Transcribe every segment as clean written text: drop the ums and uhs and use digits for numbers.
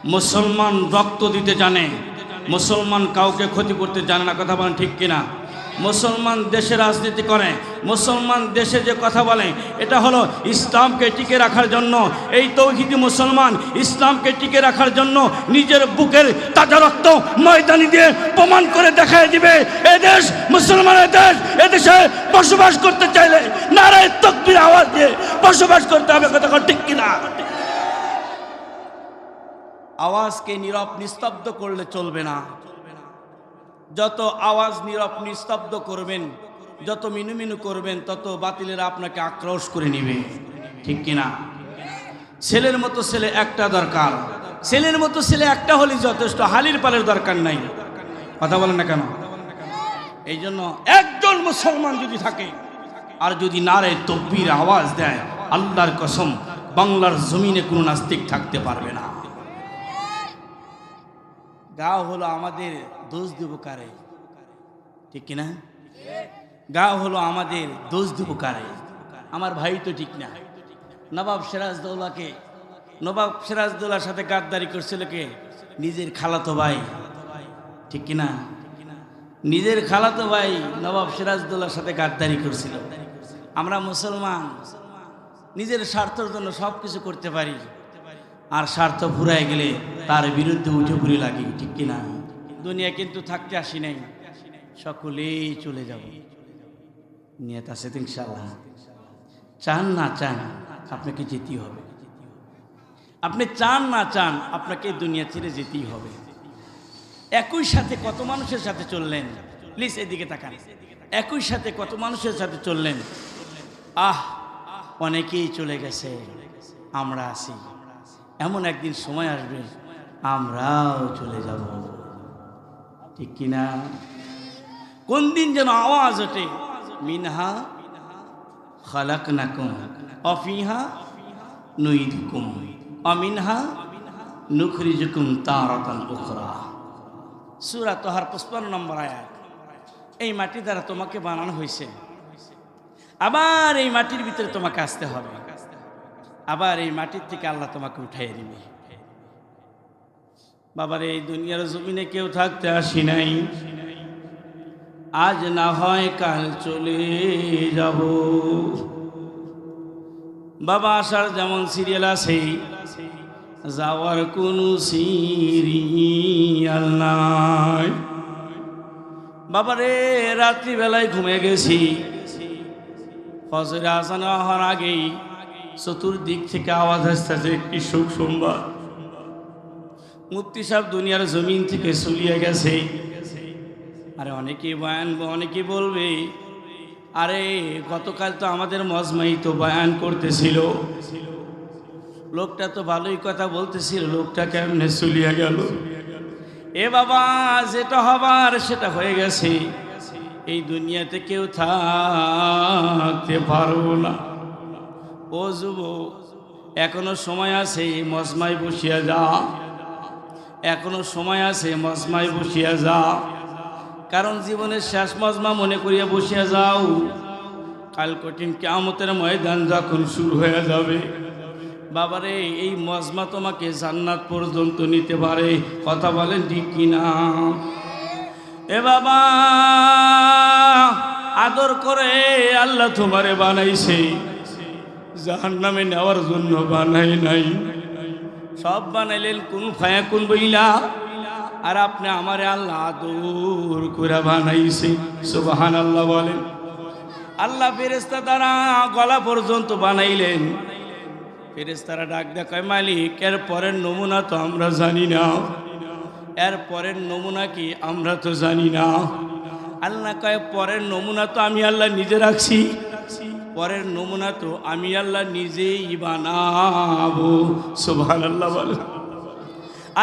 মুসলমান রক্ত দিতে জানে, মুসলমান কাউকে ক্ষতি করতে জানে না। কথা বলেন ঠিক কিনা? মুসলমান দেশে রাজনীতি করে, মুসলমান দেশে যে কথা বলে এটা হলো ইসলামকে টিকে রাখার জন্য। এই তৌহিদি মুসলমান ইসলামকে টিকে রাখার জন্য নিজের বুকের তাজা রক্ত ময়দানি দিয়ে প্রমাণ করে দেখায় দিবে এদেশ মুসলমানের দেশ। এদেশে বসবাস করতে চাইলে নারায়ে তাকবীর আওয়াজ দিয়ে বসবাস করতে হবে। কথা ঠিক কিনা? আওয়াজকে নীরব নিস্তব্ধ করলে চলবে না। যত আওয়াজ নীরব নিস্তব্ধ করবেন, যত মিনুমিনু করবেন, তত বাতিলেরা আপনাকে আক্রোশ করে নেবে। ঠিক কিনা? ছেলের মতো ছেলে একটা দরকার, ছেলের মতো ছেলে একটা হলেই যথেষ্ট, হালির পালের দরকার নাই। কথা বলেন না কেন? এই জন্য একজন মুসলমান যদি থাকে আর যদি নারায়ে তাকবীর আওয়াজ দেয়, আল্লাহর কসম বাংলার জমিনে কোনো নাস্তিক থাকতে পারবে না। গাও হলো আমাদের দোষ দেব কারে? ঠিক কিনা? গাও হলো আমাদের দোষ দেব কারে? আমার ভাই তো ঠিক না। নবাব সিরাজদৌল্লার সাথে গাদ্দারি করছিল কে? নিজের খালাতো ভাই। ঠিক কিনা? নিজের খালাতো ভাই নবাব সিরাজদৌল্লার সাথে গাদ্দারি করছিল। আমরা মুসলমান নিজের স্বার্থের জন্য সব কিছু করতে পারি, আর স্বার্থ ফুরায় গেলে তার বিরুদ্ধে উঠে পড়ে লাগি। ঠিক কিনা? দুনিয়া কিন্তু থাকতে আসি নাই, সকলেই চলে যাব। নিয়ত আছে তো ইনশাআল্লাহ। চান না চান আপনাকে যেতেই হবে। আপনি চান না চান আপনাকে দুনিয়া ছেড়ে যেতেই হবে। একই সাথে কত মানুষের সাথে চললেন, প্লিজ এদিকে তাকান। একই সাথে কত মানুষের সাথে চললেন। অনেকেই চলে গেছে, আমরা আছি। এমন একদিন সময় আসবে আমরাও চলে যাব। ঠিক কিনা? কোন দিন যেন আওয়াজ ওঠে, মিনহা খালাকনাকুম ওয়া ফিহা নুইদুকুম ওয়া মিনহা নুখরিজুকুম তারাতান উখরা। সূরা তাহার 55 নম্বর আয়াত। এই মাটি দ্বারা তোমাকে বানানো হয়েছে, আবার এই মাটির ভিতরে তোমাকে আসতে হবে, আবার এই মাটির থেকে আল্লাহ তোমাকে উঠাই দিবে। বাবার এই দুনিয়ার জমিনে কেউ থাকতে আসি নাই, আজ না হয় কাল চলে যাব। বাবা আসার যেমন সিরিয়াল আছে, যাওয়ার কোনো সিরিয়াল নাই। বাবারে রাত্রিবেলায় ঘুমিয়ে গেছি, ফজরের আযান হওয়ার আগেই চতুর্দিক থেকে আওয়াজ আসতেছে কি সুখ সংবাদ, মুফতি সাহেব দুনিয়ার জমিন থেকে চলিয়ে গেছে। আরে অনেকে বলবে, আরে গতকাল তো আমাদের মজমাই তো বয়ান করতেছিল, লোকটা তো ভালোই কথা বলতেছিল, লোকটা কেমনে চলিয়ে গেল? এ বাবা, যেটা হবার সেটা হয়ে গেছে। এই দুনিয়াতে কেউ থাকতে পারবো না। ও যুবক, এখনো সময় আছে, মজমায় বসিয়া যা। এখনো সময় আছে, মজমায় বসিয়া যা। কারণ জীবনের শেষ মজমা মনে করিয়া বসিয়া যাও, কাল কঠিন কিয়ামতের ময়দান যখন শুরু হয়ে যাবে, বাবারে এই মজমা তোমাকে জান্নাত পর্যন্ত নিতে পারে। কথা বলেন ঠিক কিনা? এ বাবা, আদর করে আল্লাহ তোমারে বানাইছে, জাহান্নামে নেওয়ার জন্য বানাই নাই। সব বানাইলেন কোন ফায়াকুন বইলা, আর আপনি আমারে আল্লাহ আদর করে বানাইছে। সুবহানাল্লাহ বলেন। আল্লাহ ফেরেশতা দ্বারা গলা পর্যন্ত বানাইলেন। ফেরেশতারা ডাক দেয়, কয় মালিক, এর পরের নমুনা তো আমরা জানি না, এর পরের নমুনা কি আমরা তো জানি না। আল্লাহ কয়, পরের নমুনা তো আমি আল্লাহ নিজে রাখছি, পরের নমুনা তো আমি আল্লাহ নিজেই বানাবো। সুবহানাল্লাহ বলেন।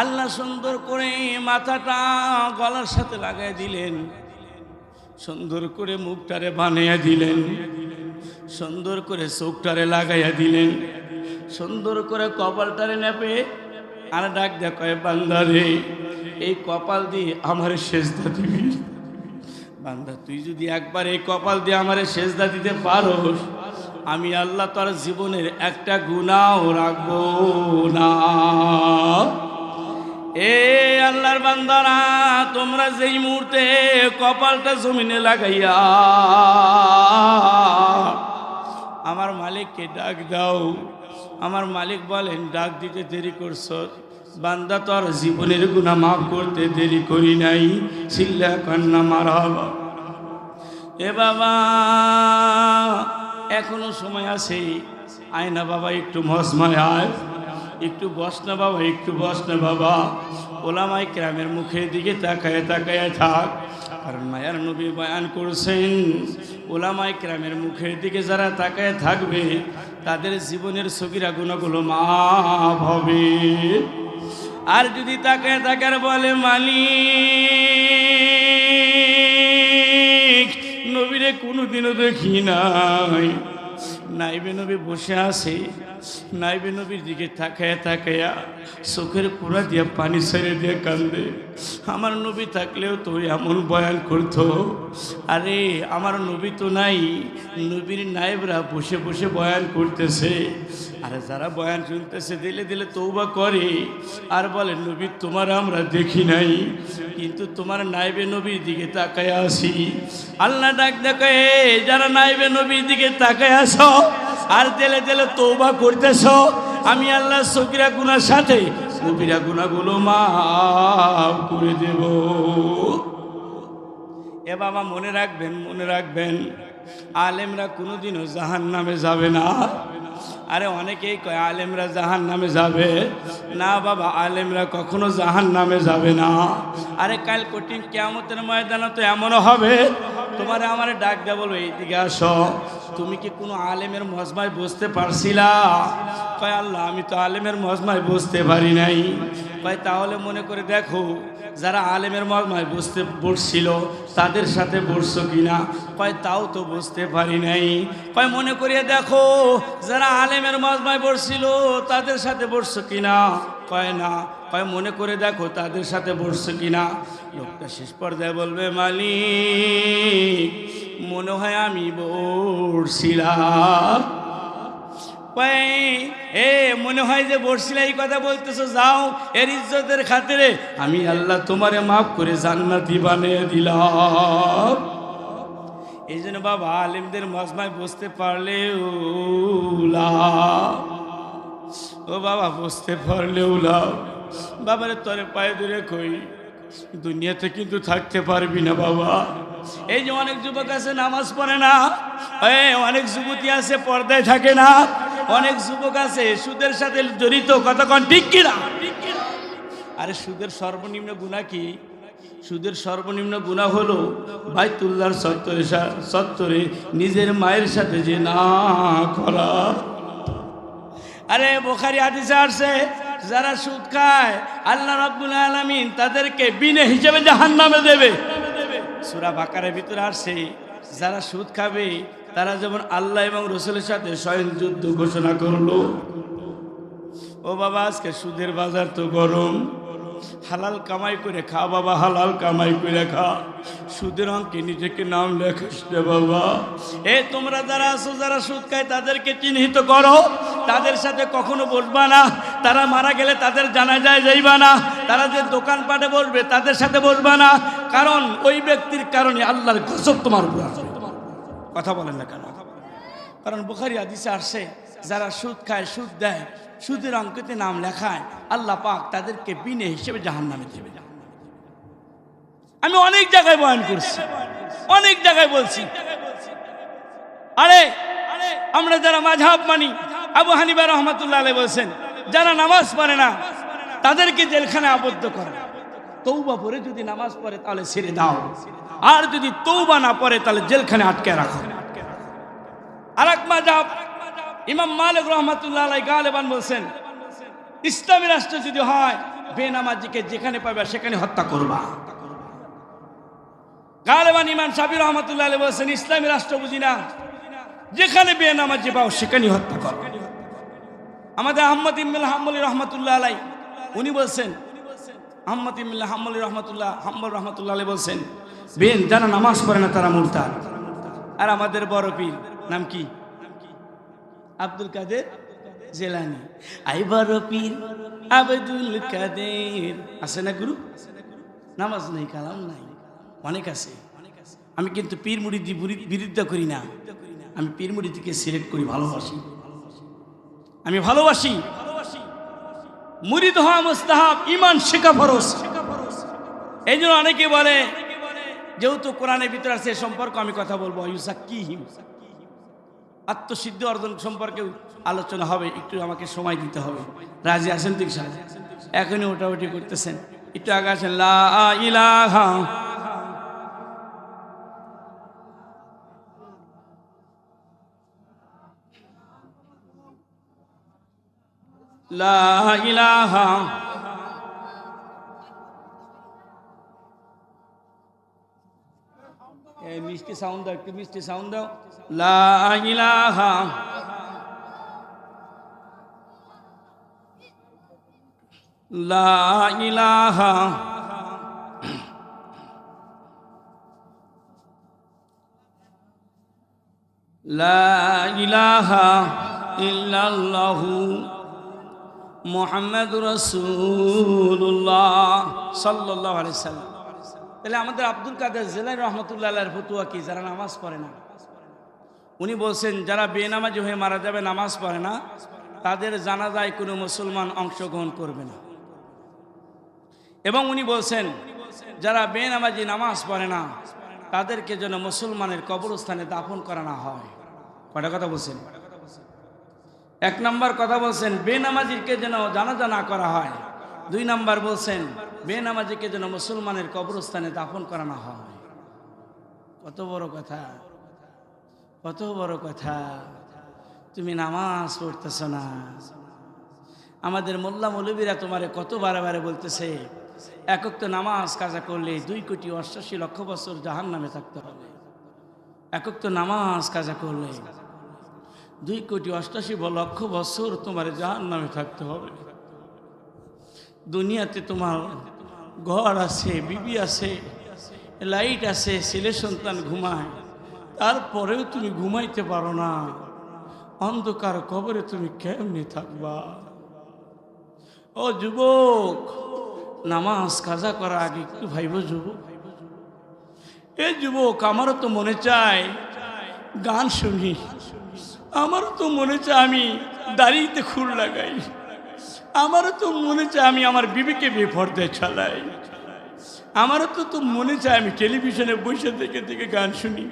আল্লাহ সুন্দর করে মাথাটা গলার সাথে লাগাই দিলেন, সুন্দর করে মুখটারে বানিয়ে দিলেন, সুন্দর করে চোখটারে লাগাইয়া দিলেন, সুন্দর করে কপালটারে নেপে আর ডাক দেয়, কয় বান্দারে, এই কপাল দিয়ে আমার সেজদা দিবি। বান্দা, তুই যদি একবার এই কপাল দিয়ে আমারে সেজদা দিতে পারোস, আমি আল্লাহ তোর জীবনের একটা গুনাহও রাখবো না। এ আল্লাহর বান্দারা, তোমরা যেই মুহূর্তে কপালটা জমিনে লাগাইয়া আমার মালিককে ডাক দাও, আমার মালিক বলেন ডাক দিতে দেরি করছ, বান্দা তোর জীবনের গুনাহ মাফ করতে দেরি করি নাই। চিল্লা কান্না মারহাবা। এ বাবা, এখনো সময় আছে, আয় না বাবা, একটু মজমায় আয়, একটু বস না বাবা, একটু বস না বাবা। ওলামায়ে কেরামের মুখের দিকে তাকায় তাকায় থাক, কারণ মায়ার নবী বয়ান করছেন ওলামায়ে কেরামের মুখের দিকে যারা তাকায় থাকবে তাদের জীবনের সগীরা গুনাহগুলো মাফ হবে। আর যদি তাকায় তাকার বলে মালিক নবীরে কোনোদিনও দেখি নাই, নাইবে নবী বসে আছে, নাইবে নবীর দিকে তাকায়া তাকায়া চোখের কোড়া দিয়ে পানি ছেড়ে দিয়ে কান্দে। আমার নবী থাকলেও তো এমন বয়ান করতো। আরে আমার নবী তো নাই, নবীর নায়েবরা বসে বসে বয়ান করতেছে। আরে যারা বয়ান শুনতেছে দিলে দিলে তওবা করে আর বলে নবী তোমার আমরা দেখি নাই, কিন্তু তোমার নায়েবে নবীর দিকে তাকায় আসি। আল্লাহ ডাক দেখে, যারা নায়েবে নবীর দিকে তাকায় আসো আর দিলে দিলে তওবা করতেছ, আমি আল্লাহ সগীরা গুনার সাথে কবিরা গুনাহগুলো মাফ করে দেব। এ বাবা মনে রাখবেন, মনে রাখবেন, আলেমরা কোনোদিনও জাহান্নামে যাবে না। আরে অনেকেই কয় আলেমরা জাহান্নামে যাবে না। বাবা, আলেমরা কখনো জাহান্নামে যাবে না। আরে কাল কঠিন কিয়ামতের ময়দানে তো এমনও হবে, তোমারে আমারে ডাক দেয়া বলবো এইদিকে আসো, তুমি কি কোনো আলেমের মজমায় বসতে পারছিলা? কয় আল্লাহ আমি তো আলেমের মজমায় বসতে পারি নাই। কয় তাহলে মনে করে দেখো যারা আলেমের মজমায় বসছিল তাদের সাথে বসছো কিনা? কয় তাও তো বুঝতে পারি নাই। কয় মনে করিয়ে দেখো যারা আলেমের মজমায় বসছিল তাদের সাথে বসছো কিনা? কয় না। কয় মনে করে দেখো তাদের সাথে বসছো কিনা? লোকটা শেষ পর্যায়ে বলবে মালিক মনে হয় আমি বসছিলাম। মনে হয় যে বসছিল, এই কথা বলতেছো, যাও এর ইজ্জতের খাতিরে আমি আল্লাহ তোমারে মাফ করে জান্নাতি বানিয়ে দিলাম। এই জন্য বাবা আলেমদের মজমায় বসতে পারলেও লাভ, ও বাবা বসতে পারলেও লাভ। বাবারে তোরে পায়ে ধরে কই দুনিয়াতে কিন্তু থাকতে পারবি না বাবা। এই যে অনেক যুবক আছে নামাজ পড়ে না, অনেক যুবতী আছে পর্দায় থাকে না, অনেক যুবক আছে সুদের সাথে জড়িত, কতক্ষণ ঠিক কিনা? আরে সুদের সর্বনিম্ন গুনাহ কি? সুদের সর্বনিম্ন গুনাহ হলো বাইতুল্লাহর চত্বরে নিজের মায়ের সাথে যে না করা। আরে বুখারী হাদিসে আসছে যারা সুদ খায় আল্লাহ রাব্বুল আলামিন তাদেরকে বিনা হিসেবে জাহান্নামে দেবে। সূরা বাকারার ভিতরে আসছে যারা সুদ খাবে তারা যেমন আল্লাহ এবং রাসূলের সাথে স্বয়ং যুদ্ধ ঘোষণা করলো। ও বাবা আজকে সুদের বাজার তো গরম, হালাল কামাই করে খা বাবা, হালাল কামাই করে খা, সুদের অঙ্কে নিজেকে নাম লেখাস রে বাবা। তোমরা যারা আছো যারা সুদ খায় তাদেরকে চিহ্নিত করো, তাদের সাথে কখনো বসবা না, তারা মারা গেলে তাদের জানাজায় যাইবা না, তারা যে দোকানপাটে বসবে তাদের সাথে বসবা না, কারণ ওই ব্যক্তির কারণে আল্লাহর গজব তোমার উপর আসবে। কথা বলেন না কেন? কারণ বুখারী হাদিসে আসছে যারা সুদ খায়, সুদ দেয়, সুদের অঙ্কতে নাম লেখায়, আল্লাহ পাক তাদেরকে বিনা হিসেবে জাহান্নামে দেবে। আমি অনেক জায়গায় বয়ান করছি, অনেক জায়গায় বলছি। আরে আমরা যারা মাযহাব মানি, আবু হানিফা রাহমাতুল্লাহ আলাইহি বলেছেন যারা নামাজ পড়ে না তাদেরকে জেলখানায় আবদ্ধ করে, তওবা পড়ে যদি নামাজ পড়ে তাহলে ছেড়ে দাও, আর যদি তওবা না পড়ে তাহলে জেলখানায় আটকে রাখো। আরেক মাযহাব ইমাম মালিক রাহমাতুল্লাহ আলাইহি গালিবান বলেছেন ইসলামী রাষ্ট্র যদি হয় বেনামাজিকে যেখানে পাবে সেখানে হত্যা করবা। গালিবান ইমাম শাফি রাহমাতুল্লাহ আলাইহি বলেছেন ইসলামী রাষ্ট্র বুঝি না, যেখানে বেনামাজি পাও সেখানে হত্যা করো। আমাদের আহমদ ইবনে হাম্বলী রাহমাতুল্লাহ আলাইহি উনি বলেছেন, আহমদ ইবনে হাম্বলী রাহমাতুল্লাহ আলাইহি বলেছেন যারা নামাজ পড়ে না তারা মুরতাদ। আর আমাদের বড় পীর নাম কি? আব্দুল কাদের জেলানি। আইবার পীর আব্দুল কাদের। আছে না গুরু? নামাজ নেই, কালাম নাই, অনেক আছে। আমি কিন্তু পীর মুরিদি বিরুদ্ধে করি না, আমি পীর মুরিদিকে সিলেক্ট করি, ভালোবাসি। আমি ভালোবাসি। মুরিদ হওয়া মুস্তাহাব, ঈমান শেখা ফরজ। এই জন্য অনেকে বলে, যেহেতু কোরআনের ভিতরে আছে সম্পর্ক আমি কথা বলবো, ইউসাক্কিহিম, আত্মসিদ্ধি অর্জন সম্পর্কে আলোচনা হবে, একটু আমাকে সময় দিতে হবে। রাজি আছেন তো ইনশাআল্লাহ? এখনই ওটাউটি করতেছেন, একটু আগে আসেন। লা ইলাহা লা ইলাহা মিষ্টি সাউন্ড দাও, একটু মিষ্টি সাউন্ড দাও। লা ইলাহা লা ইলাহা লা ইলাহা ইল্লাল্লাহু মুহাম্মাদুর রাসূলুল্লাহ সাল্লাল্লাহু আলাইহি সাল্লাম। তাহলে আমাদের আব্দুল কাদের জিলানী রহমতুল্লাহ আলাইহির ফতোয়া কি? যারা নামাজ পড়ে না, উনি বলছেন যারা বেনামাজি হয়ে মারা যাবে, নামাজ পড়ে না, তাদের জানাজায় কোনো মুসলমান অংশগ্রহণ করবে না। এবং উনি বলছেন যারা বেনামাজি নামাজ পড়ে না, তাদেরকে যেন মুসলমানের কবরস্থানে দাফন করা না হয়। কয়টা কথা বলছেন? এক নম্বর কথা বলছেন বেনামাজিকে যেন জানাজা না করা হয়। দুই নম্বর বলছেন বেনামাজিকে যেন মুসলমানের কবরস্থানে দাফন করা না হয়। কত বড় কথা, কত বড় কথা। তুমি নামাজ পড়তেছ না, আমাদের মোল্লা মৌলবীরা তোমারে কত বারে বারে বলতেছে একক তো নামাজ কাজা করলে 2,88,00,000 বছর জাহান্নামে থাকতে হবে। একক তো নামাজ কাজা করলে 2,88,00,000 বছর তোমার জাহান্নামে থাকতে হবে। দুনিয়াতে তোমার ঘর আছে, বিবি আছে, লাইট আছে, ছেলে সন্তান ঘুমায়, তারপরেও তুমি ঘুমাইতে পারো না। অন্ধকার কবরে তুমি কেমনে থাকবা? ও যুবক, নামাজ কাজা করার আগে একটু ভাইব যুবক। এ যুবক, আমারও তো মনে চায় গান শুনি, আমারও তো মনে চায় আমি দাড়িতে খুর লাগাই, আমারও তো মনে চায় আমি আমার বিবিকে বেপরদায় চালাই, আমারও তো মনে চায় আমি টেলিভিশনে বসে থেকে থেকে গান শুনি।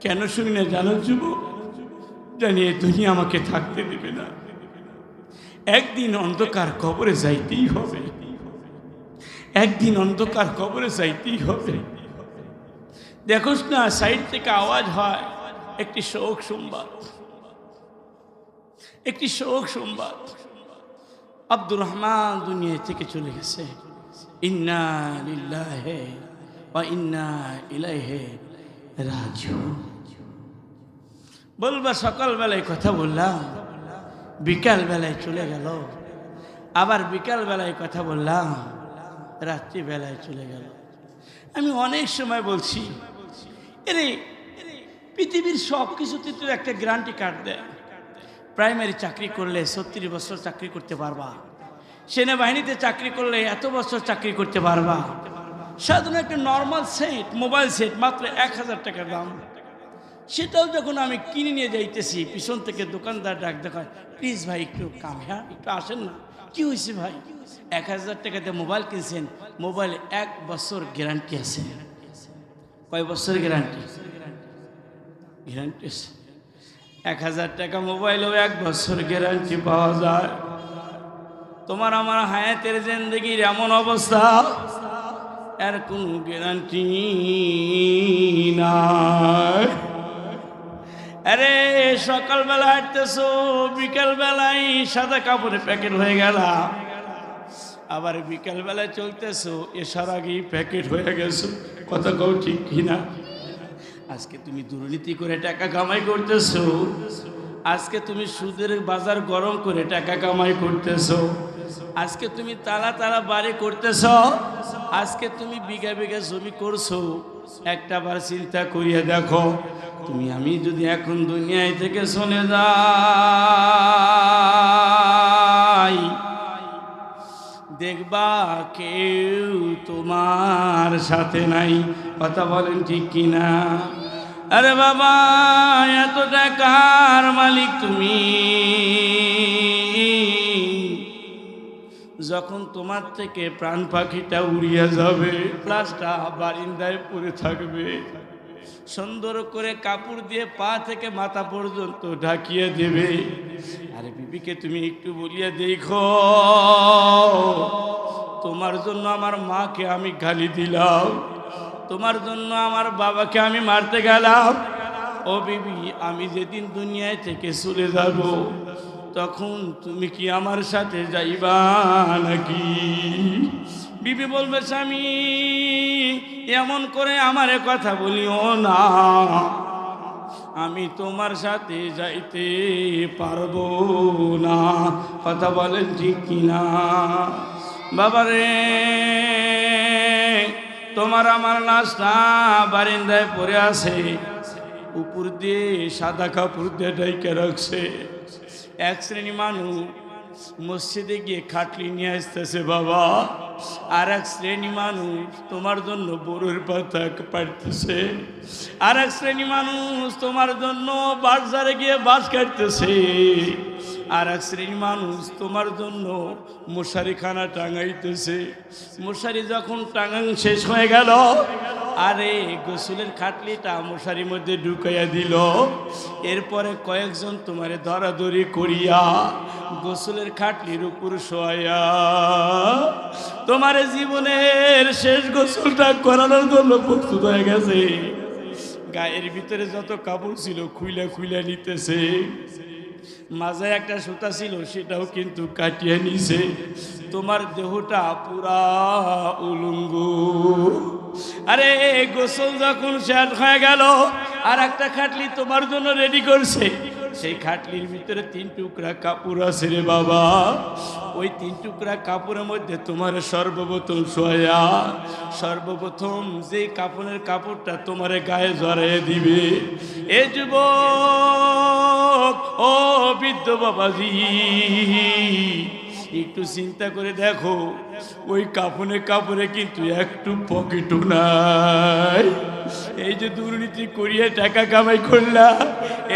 কেন শুনি না জানো যুবক? জানি এই দুনিয়া আমাকে থাকতে দেবে না, একদিন অন্ধকার কবরে যাইতেই হবে, একদিন অন্ধকার কবরে যাইতেই হবে। দেখোস না সাইড থেকে আওয়াজ হয়, একটি শোক সংবাদ, একটি শোক সংবাদ। আব্দুর রহমান দুনিয়া থেকে চলে গেছে। ইন্না লিল্লাহি ওয়া ইন্না ইলাইহি রাজিউন। বলবা সকালবেলায় কথা বললাম, বিকাল বেলায় চলে গেল, আবার বিকাল বেলায় কথা বললাম, রাত্রি বেলায় চলে গেল। আমি অনেক সময় বলছি এরে পৃথিবীর সব কিছুতে তো একটা গ্যারান্টি কার্ড দেয়। প্রাইমারি চাকরি করলে 36 বছর চাকরি করতে পারবা, সেনাবাহিনীতে চাকরি করলে এত বছর চাকরি করতে পারবা। সাধারণ একটা নর্মাল সেট, মোবাইল সেট মাত্র 1,000 টাকার দাম। সেটাও যখন আমি কিনে নিয়ে যাইতেছি, পিছন থেকে দোকানদার ডাক দেখায়, প্লিজ ভাই একটু কাম, হ্যাঁ একটু আসেন না। কি হয়েছে ভাই? 1,000 টাকাতে মোবাইল কিনছেন, মোবাইল 1 বছর গ্যারান্টি আছে। কয় বছর গ্যারান্টি? গ্যারান্টি আছে। 1,000 টাকা মোবাইলেও 1 বছর গ্যারান্টি পাওয়া যায়। তোমার আমার হায়াতের জিন্দেগির এমন অবস্থা, এর কোনো গ্যারান্টি নাই। আরে সকালবেলা হাঁটতেছো, বিকালবেলায় সাদা কাপড়ে প্যাকেট হয়ে গেল, আবার বিকালবেলায় চলতেছো, এসার আগেই প্যাকেট হয়ে গেছো। কথা কও ঠিক কিনা? আজকে তুমি দুর্নীতি করে টাকা কামাই করতেছো, আজকে তুমি সুদের বাজার গরম করে টাকা কামাই করতেছো, আজকে তুমি তালা তালা বাড়ি করতেছো, আজকে তুমি বিঘা বিঘা জমি করছো। একটা বার চিন্তা করিয়া দেখো, তুমি আমি যদি এখন দুনিয়ায় থেকে চলে যাই, ভাই দেখবা কেউ তোমার সাথে নাই। কথা বলেন ঠিক কিনা? আরে বাবা এত টাকার মালিক তুমি, যখন তোমার থেকে প্রাণ পাখিটা উড়িয়ে যাবে, প্লাসটা বারিন্দায় পড়ে থাকবে, সুন্দর করে কাপড় দিয়ে পা থেকে মাথা পর্যন্ত ঢাকিয়ে দেবে। আরে বিবিকে তুমি একটু বলিয়া দেখো, তোমার জন্য আমার মাকে আমি গালি দিলাম, তোমার জন্য আমার বাবাকে আমি মারতে গেলাম। ও বিবি, আমি যেদিন দুনিয়ায় থেকে চলে যাব, তখন তুমি কি আমার সাথে যাইবা নাকি? বিবি বলবে, স্বামী এমন করে আমারে কথা বলিও না, আমি তোমার সাথে যাইতে পারবো না। কথা বলেন ঠিক কিনা? বাবারে তোমার আমার লাশটা বারিন্দায় পড়ে আছে, উপর দিয়ে সাদা কাপড় দিয়ে ঢেকে রাখছে। এক শ্রেণী মানুষ মসজিদে গিয়ে খাটলি নিয়ে আসতেছে বাবা, আর এক শ্রেণী মানুষ তোমার জন্য বড়ের পাতা পাড়তেছে, আর এক শ্রেণী মানুষ তোমার জন্য বাজারে গিয়ে বাঁশ কাটতেছে, আর এক শ্রেণী মানুষ তোমার জন্য মশারি খানা টাঙাইতেছে। মশারি যখন টাঙান শেষ হয়ে গেল, আরে গোসলের খাটলিটা মশারির মধ্যে ঢুকাইয়া দিল। এরপরে কয়েকজন তোমারে ধরাধরি করিয়া গোসলের খাটলির উপর শোয়াইয়া তোমার জীবনের শেষ গোসলটা করানোর জন্য প্রস্তুত হয়ে গেছে। গায়ের ভিতরে যত কাপড় ছিল খুইলা খুইলা নিতেছে, মাঝে একটা সুতা ছিল সেটাও কিন্তু কাটিয়ে নিছে। তোমার দেহটা পুরা উলঙ্গ। আরে গোসল যখন শেষ হয়ে গেল, আর একটা খাটলি তোমার জন্য রেডি করছে। সেই খাটলির ভিতরে 3 টুকরা কাপড় আছে রে বাবা। ওই 3 টুকরা কাপড়ের মধ্যে তোমার সর্বপ্রথম শোয়া, সর্বপ্রথম যে কাপড়ের কাপড়টা তোমার গায়ে জড়াইয়ে দিবে। এ যুবক, ও বৃদ্ধ বাবাজি, একটু চিন্তা করে দেখো, ওই কাপড়ে কিন্তু একটু পকেটও নাই। এই যে দুর্নীতি করিয়ে টাকা কামাই করলা,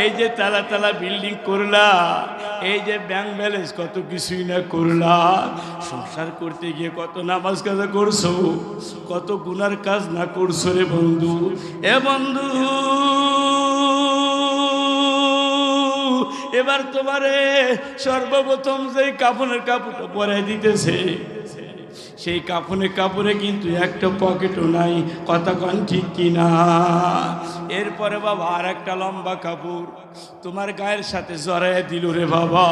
এই যে তালা তালা বিল্ডিং করলা, এই যে ব্যাংক ব্যালেন্স কত কিছুই না করলা, সংসার করতে গিয়ে কত নামাজ কাজা করছো, কত গুনার কাজ না করছো রে বন্ধু। এ বন্ধু, এবার তোমারে সর্বপ্রথম যে কাপড়ের কাপড়টা পরে দিতেছে, সেই কাপড়ে কিন্তু একটা পকেটও নাই। কথা কন ঠিক কিনা? এরপরে বাবা আর একটা লম্বা কাপড় তোমার গায়ের সাথে জড়াইয়া দিল রে বাবা।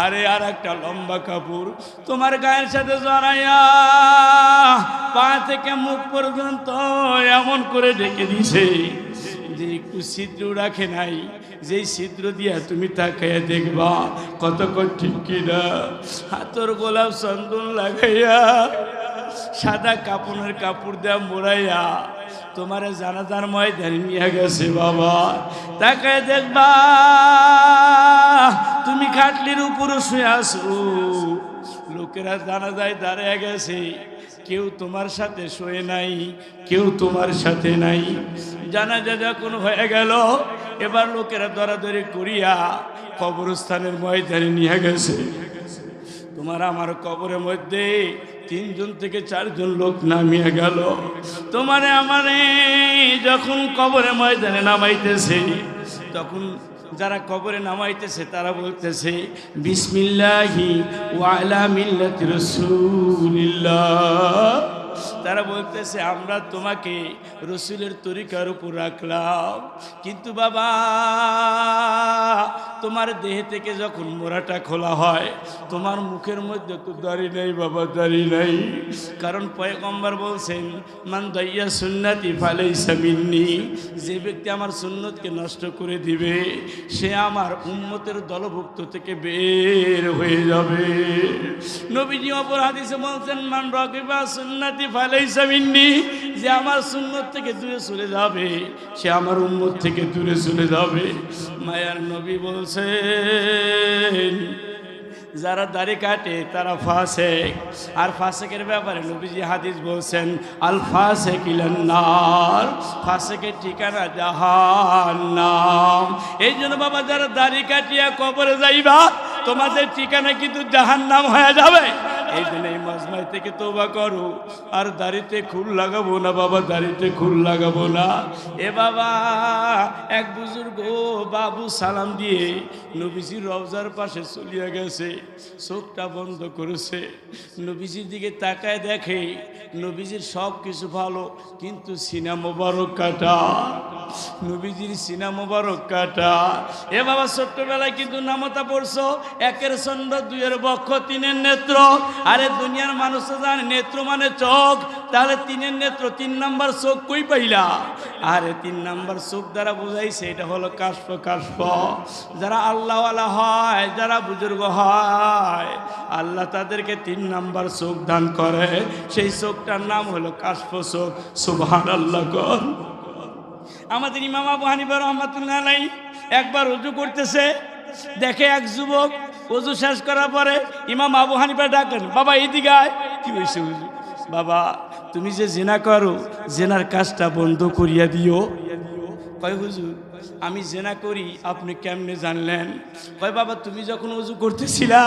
আরে আর একটা লম্বা কাপড় তোমার গায়ের সাথে জড়াইয়া পা থেকে মুখ পর্যন্ত এমন করে ঢেকে দিছে যে একটু ছিদ্র রাখে নাই, যেই ছিদ্র দিয়া তুমি তাকাইয়া দেখবা। কতক্ষণ ঠিক কিনা? হাতর গোলাপ চন্দন লাগাইয়া সাদা কাপড়ের কাপড় দেয়া মোড়াইয়া তোমার জানাজার ময়দানে নিয়ে গেছে বাবা। তাকায় দেখবা তুমি খাটলির উপরে শুয়ে আসো, লোকেরা জানাজায় দাঁড়িয়ে গেছে, কেউ তোমার সাথে শোয়ে নাই, কেউ তোমার সাথে নাই। জানাজা যখন হয়ে গেল, এবার লোকেরা দরাদরি করিয়া কবরস্থানের ময়দানে নিয়ে গেছে। তোমার আমার কবরের মধ্যে 3 জন থেকে 4 জন লোক নামিয়ে গেল। তোমারে আমারে যখন কবরের ময়দানে নামাইতেছে, তখন যারা কবরে নামাইতেছে তারা বলতেছে বিসমিল্লাহি ওয়া আলা মিল্লাতি রাসূলিল্লাহ। তারা বলতেছে আমরা তোমাকে রসুলের তরিকার উপর রাখলাম, কিন্তু বাবা তোমার দেহ থেকে যখন মোড়াটা খোলা হয়, তোমার মুখের মধ্যে তো দাড়ি নেই বাবা, দাড়ি নাই। কারণ পয়গম্বর বলছেন মান দাইয়া সুন্নতি ফালাইসা মিন্নি, যে ব্যক্তি আমার সুন্নতকে নষ্ট করে দিবে সে আমার উম্মতের দলভুক্ত থেকে বের হয়ে যাবে। নবীজি অপর হাদিসে বলছেন মান রাগিবা সুন্নতি ফালাইসা মিন্নি, যে আমার সুন্নত থেকে দূরে চলে যাবে সে আমার উম্মত থেকে দূরে চলে যাবে। মায়ার নবী বলছেন যারা দাড়ি কাটে তারা ফাসেক। আর ফাসেকের ব্যাপারে নবীজি হাদিস বলছেন, আল ফাসেক ইলান নার, ফাসেকের ঠিকানা জাহান্নাম। এই জন্য বাবা, যারা দাড়ি কাটিয়া কবরে যাইবা, তোমাদের ঠিকানা কিন্তু জাহান্নাম হয়ে যাবে। এই জন্য এই মাজমাই থেকে তওবা করো, আর দাড়িতে খুল লাগাবো না বাবা, দাড়িতে খুল লাগাবো না। এ বাবা, এক বুজুর্গ বাবু সালাম দিয়ে নবীজির রওজার পাশে চলিয়া গেছে, চোখটা বন্ধ করেছে, নবীজির দিকে তাকায় দেখে নবীজির সব কিছু ভালো, কিন্তু সিনা মোবারক কাটা, নবীজির সিনা মোবারক কাটা। এ বাবা, ছোট্টবেলায় কিন্তু নামতা পড়ছো, একের চন্দ্র, দুইয়ের বক্ষ, তিনের নেত্র। আরে দুনিয়ার মানুষ তো জানে নেত্র মানে চোখ, তাহলে তিনের নেত্র, 3 নাম্বার চোখ কই পাইলা? আরে 3 নাম্বার চোখ দ্বারা বোঝাইছে এটা হলো কাশফ। কাশফ যারা আল্লাহওয়ালা হয়, যারা বুজুর্গ হয়, আল্লাহ তাদেরকে 3 নাম্বার চোখ দান করে, সেই চোখটার নাম হলো কাশফ চোখ। সুবহানাল্লাহ। কর আমাদের ইমাম আবু হানিফা রাহমাতুল্লাহ আলাইহি একবার ওযু করতেছে, দেখে এক যুবক ওযু শেষ করার পরে ইমাম আবু হানিফা ডাকেন, বাবা এদিকে আয়। কি হয়েছে হুজুর? বাবা, তুমি যে জিনা করো, জিনার কাজটা বন্ধ করিয়া দিও। কয় হুজুর, আমি জিনা করি আপনি কেমনে জানলেন? কয় বাবা, তুমি যখন ওযু করতেছিলা,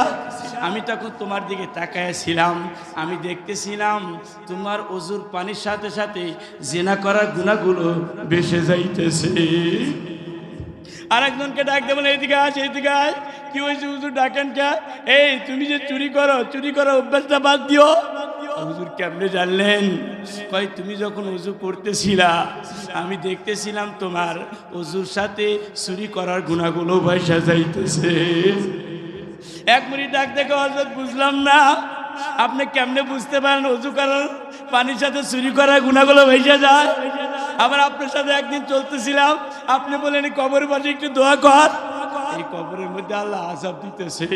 আমি তখন তোমার দিকে তাকায়াছিলাম, আমি দেখতেছিলাম তোমার ওযুর পানির সাথে সাথে জিনা করার গুনাহগুলো ভেসে যাইতেছে। আরেকজনকে ডাক দেবেন, এদিকে আস, এদিকে আয়। কি হয়েছে হুজুর, ডাকেন কে? এই তুমি যে চুরি করো অভ্যাসটা বাদ দিও। হুজুর কেমনে জানলেন? কয় তুমি যখন ওযু করতেছিলা, আমি দেখতেছিলাম তোমার ওযুর সাথে চুরি করার গুনাহগুলো ভেসে যাইতেছে। এক মিনিট ডাক দেখো, হযরত বুঝলাম না, আপনি কেমনে বুঝতে পারেন ওযু করার পানির সাথে চুরি করার গুনাহগুলো ভেসে যায়? আবার আপনার সাথে একদিন চলতেছিলাম, আপনি বলেন কবরের পাশে একটু দোয়া কর, এই কবরের মধ্যে আল্লাহ আযাব দিতেছে।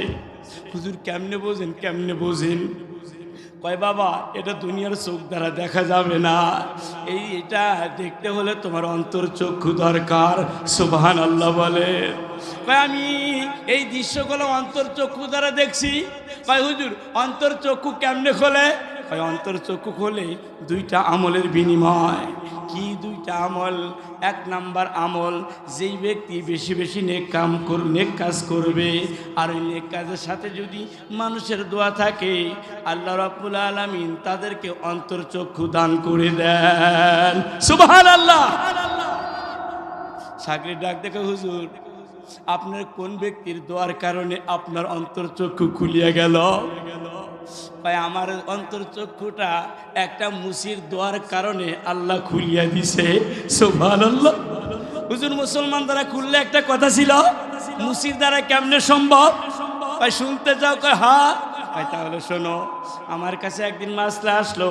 হুজুর কেমনে বোঝেন, কেমনে বোঝেন? কয় বাবা, এটা দুনিয়ার চোখ দ্বারা দেখা যাবে না, এটা দেখতে হলে তোমার অন্তর চক্ষু দরকার। সুবহানাল্লাহ বলে। কয় আমি এই দৃশ্যগুলো অন্তর চক্ষু দ্বারা দেখছি। কয় হুজুর, অন্তর চক্ষু কেমনে খোলে? কয় অন্তর চক্ষু খোলে 2টা আমলের বিনিময়। কি 2টা আমল? 1 নাম্বার আমল, যেই ব্যক্তি বেশি বেশি নেক কাজ করবে, আর ওই নেক কাজের সাথে যদি মানুষের দোয়া থাকে, আল্লাহ রাব্বুল আলামিন তাদেরকে অন্তর চক্ষু দান করে দেন। সুবহানাল্লাহ। সাগরের ডাক দেখে, হুজুর আপনার কোন ব্যক্তির দোয়ার কারণে আপনার অন্তর চক্ষু খুলিয়া গেল? ভাই, আমার অন্তর চক্ষুটা একটা মুসির দোয়ার কারণে আল্লাহ খুলিয়া দিছে। সুবহানাল্লাহ। হুজুর মুসলমান দ্বারা খুললে একটা কথা ছিল, মুসির দ্বারা কেমনে সম্ভব? ভাই শুনতে চাও? কয় হ্যাঁ। ভাই তাহলে শোনো, আমার কাছে একদিন মাসলা আসলো,